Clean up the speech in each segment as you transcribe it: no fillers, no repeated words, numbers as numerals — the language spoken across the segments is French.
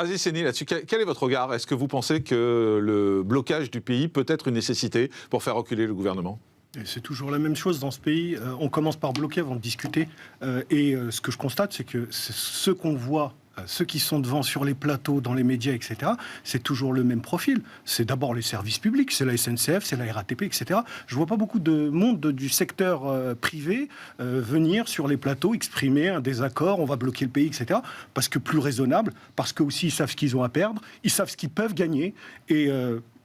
Aziz Seni, là-dessus, quel est votre regard? Est-ce que vous pensez que le blocage du pays peut être une nécessité pour faire reculer le gouvernement? C'est toujours la même chose dans ce pays. On commence par bloquer avant de discuter. Ce que je constate, c'est que ce qu'on voit, ceux qui sont devant sur les plateaux, dans les médias, etc., c'est toujours le même profil. C'est d'abord les services publics, c'est la SNCF, c'est la RATP, etc. Je ne vois pas beaucoup de monde du secteur privé venir sur les plateaux exprimer un désaccord, on va bloquer le pays, etc. Parce que plus raisonnable, parce qu'eux aussi ils savent ce qu'ils ont à perdre, ils savent ce qu'ils peuvent gagner.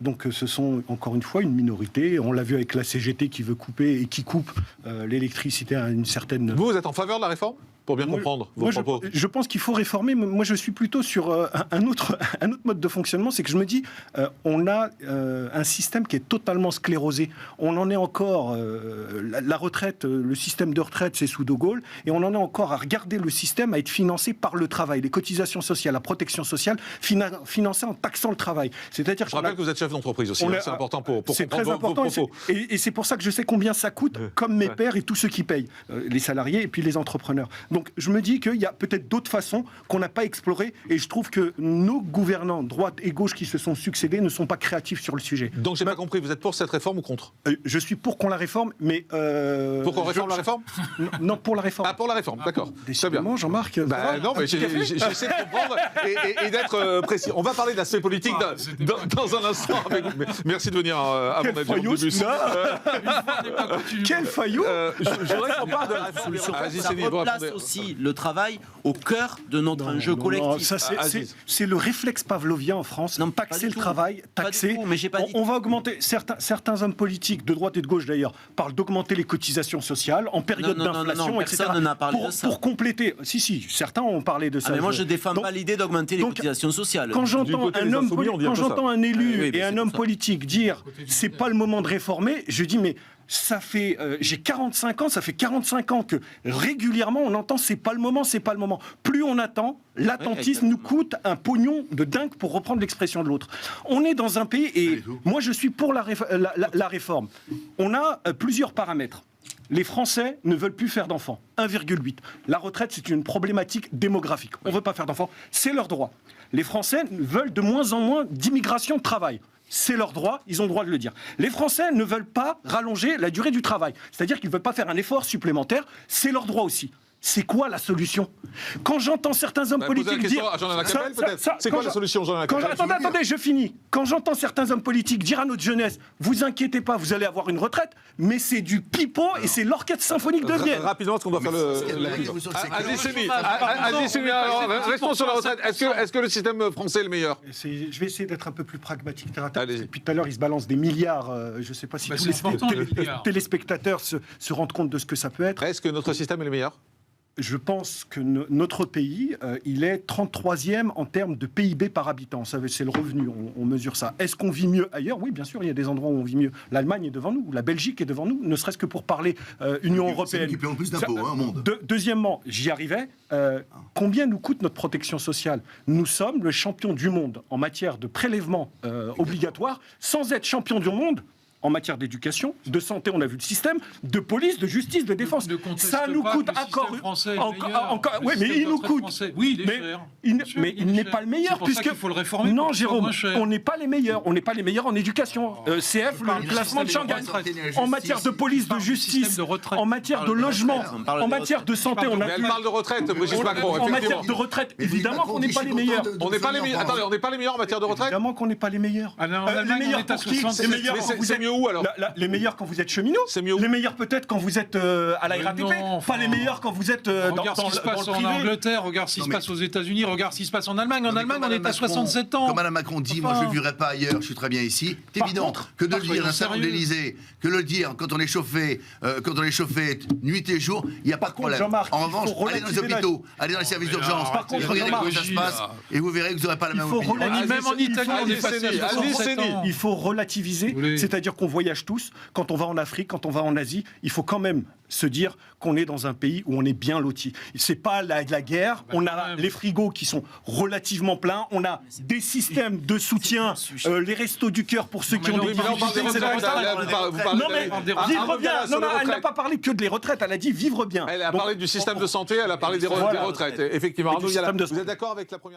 Donc ce sont encore une fois une minorité. On l'a vu avec la CGT qui veut couper et qui coupe l'électricité à une certaine... Vous êtes en faveur de la réforme ? Pour bien comprendre vos propos. Je pense qu'il faut réformer. Moi, je suis plutôt sur un autre mode de fonctionnement. C'est que je me dis, on a un système qui est totalement sclérosé. On en est encore... la retraite, le système de retraite, c'est sous De Gaulle. Et on en est encore à regarder le système à être financé par le travail. Les cotisations sociales, la protection sociale, financée en taxant le travail. C'est-à-dire je rappelle que vous êtes chef d'entreprise aussi. C'est important pour c'est très important. Vos propos. Et c'est pour ça que je sais combien ça coûte, comme mes pairs et tous ceux qui payent. Les salariés et puis les entrepreneurs. Donc, je me dis qu'il y a peut-être d'autres façons qu'on n'a pas explorées et je trouve que nos gouvernants, droite et gauche, qui se sont succédés, ne sont pas créatifs sur le sujet. Donc, j'ai pas compris, vous êtes pour cette réforme ou contre ? Je suis pour qu'on la réforme, mais... pour qu'on réforme la réforme ? Non, pour la réforme. Ah, pour la réforme, d'accord. Décidément, Jean-Marc... non, mais j'essaie de comprendre et d'être précis. On va parler de l'aspect politique dans un instant. Merci de venir à mon avion de bus. Quel faillot. Je voudrais qu'on parle de la solution. Ça replace aussi le travail au cœur de notre enjeu collectif. C'est le réflexe pavlovien en France. Taxer le travail, taxer. On va augmenter. Certains hommes politiques, de droite et de gauche d'ailleurs, parlent d'augmenter les cotisations sociales en période d'inflation, etc. Personne n'a parlé de ça. Pour compléter. Si, certains ont parlé de ça. Mais moi, je ne défends pas l'idée d'augmenter les cotisations sociales. Quand j'entends un élu et un homme politique dire c'est pas le moment de réformer, je dis mais ça fait j'ai 45 ans, ça fait 45 ans que régulièrement on entend c'est pas le moment, c'est pas le moment. Plus on attend, l'attentisme nous coûte un pognon de dingue, pour reprendre l'expression de l'autre. On est dans un pays et moi je suis pour la réforme. On a plusieurs paramètres. Les Français ne veulent plus faire d'enfants. 1,8. La retraite, c'est une problématique démographique. On ne veut pas faire d'enfants. C'est leur droit. Les Français veulent de moins en moins d'immigration de travail. C'est leur droit, ils ont le droit de le dire. Les Français ne veulent pas rallonger la durée du travail. C'est-à-dire qu'ils ne veulent pas faire un effort supplémentaire. C'est leur droit aussi. C'est quoi la solution? Quand j'entends certains hommes politiques dire... C'est quoi la solution, Jean-Alain Capelle? Attendez, je finis. Quand j'entends certains hommes politiques dire à notre jeunesse, vous inquiétez pas, vous allez avoir une retraite, mais c'est du pipeau et c'est l'orchestre symphonique de Vienne. Rapidement, parce qu'on doit faire Aziz Seni, restons sur la retraite. Est-ce que le système français est le meilleur? Je vais essayer d'être un peu plus pragmatique. Depuis tout à l'heure, ils se balancent des milliards. Je ne sais pas si tous les téléspectateurs se rendent compte de ce que ça peut être. Est-ce que notre système est le meilleur? Je pense que notre pays, il est 33e en termes de PIB par habitant. C'est le revenu, on mesure ça. Est-ce qu'on vit mieux ailleurs? Oui, bien sûr, il y a des endroits où on vit mieux. L'Allemagne est devant nous, la Belgique est devant nous, ne serait-ce que pour parler Union européenne. Qui paie en plus d'impôts au monde. Deuxièmement, j'y arrivais, combien nous coûte notre protection sociale? Nous sommes le champion du monde en matière de prélèvement obligatoire, sans être champion du monde en matière d'éducation, de santé, on a vu le système, de police, de justice, de défense. Ça nous coûte encore... Oui, mais il nous coûte... Oui, il est cher. Mais il n'est pas le meilleur, puisque... Il faut le réformer. Non, Jérôme, on n'est pas les meilleurs. On n'est pas les meilleurs en éducation. CF, le classement de Shanghai. En matière de police, de justice, en matière de logement, en matière de santé... Elle parle de retraite, Brigitte Macron. En matière de retraite, évidemment qu'on n'est pas les meilleurs. On n'est pas les meilleurs. Attendez, on n'est pas les meilleurs en matière de retraite? Évidemment qu'on n'est pas les meilleurs. Les meilleurs pour qui? C'est mieux où alors? Les meilleurs quand vous êtes cheminot. C'est mieux où? Les meilleurs peut-être quand vous êtes à la RATP. Pas les meilleurs quand vous êtes dans le privé. Regarde ce qui se passe en Angleterre, regarde ce qui se passe aux États-Unis, regarde ce qui se passe en Allemagne. En Allemagne, on est à 67 ans. Comme Mme Macron dit, moi je ne vivrai pas ailleurs, je suis très bien ici. C'est évident que de le dire dans le salon de l'Élysée, que le dire quand on est chauffé nuit et jour, il n'y a pas de problème. En revanche, allez dans les hôpitaux, allez dans les services d'urgence, regardez comment ça se passe, et vous verrez que vous n'aurez pas la même opinion. Même en Italie, on est passé à 67 ans. Il faut relativiser, c'est-à-dire qu'on voyage tous. Quand on va en Afrique, quand on va en Asie, il faut quand même se dire qu'on est dans un pays où on est bien loti. C'est pas la guerre, on a les frigos qui sont relativement pleins, on a des systèmes de soutien, les restos du cœur pour ceux qui ont des difficultés. Non mais vivre bien, elle n'a pas parlé que des retraites, elle a dit vivre bien. Elle a parlé du système de santé, elle a parlé des retraites. Effectivement, Arnaud, vous êtes d'accord avec la première...